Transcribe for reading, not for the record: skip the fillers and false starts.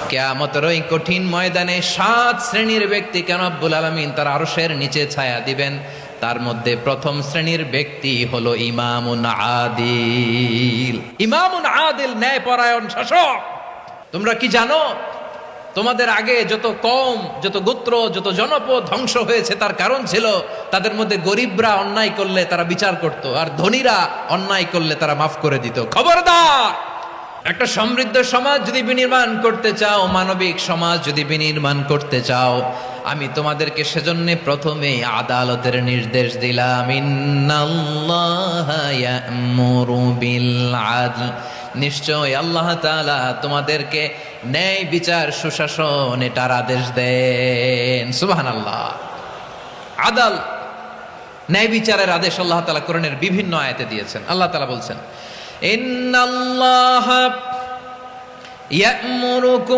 কিয়ামতের ওই কঠিন ময়দানে 7 শ্রেণীর ব্যক্তিকে রব্বুল আলামিন তার আরশের নিচে ছায়া দিবেন। তার মধ্যে প্রথম শ্রেণীর ব্যক্তি হলো ইমামুন আদিল। ইমামুন আদিল, ন্যায়পরায়ণ শাসক। তোমরা কি জানো তোমাদের আগে যত কওম, যত গোত্র, যত জনপদ ধ্বংস হয়েছে তার কারণ ছিল তাদের মধ্যে গরিবরা অন্যায় করলে তারা বিচার করত, আর ধনীরা অন্যায় করলে তারা মাফ করে দিত। খবরদার, একটা সমৃদ্ধ সমাজ যদি বিনির্মাণ করতে চাও, মানবিক সমাজ যদি বিনির্মাণ করতে চাও, আমি তোমাদেরকে সেজন্য প্রথমে আদালতের নির্দেশ দিলাম। ইন্নাল্লাহা ইয়া'মুরু বিল আদল, নিশ্চয় আল্লাহ তাআলা তোমাদেরকে ন্যায় বিচার, সুশাসন এটার আদেশ দেন। সুবহানাল্লাহ। আদাল, ন্যায় বিচারের আদেশ আল্লাহ তাআলা কোরআনের বিভিন্ন আয়াতে দিয়েছেন। আল্লাহ তাআলা বলছেন, ইন্নাল্লাহা ইয়া'মুরুকুম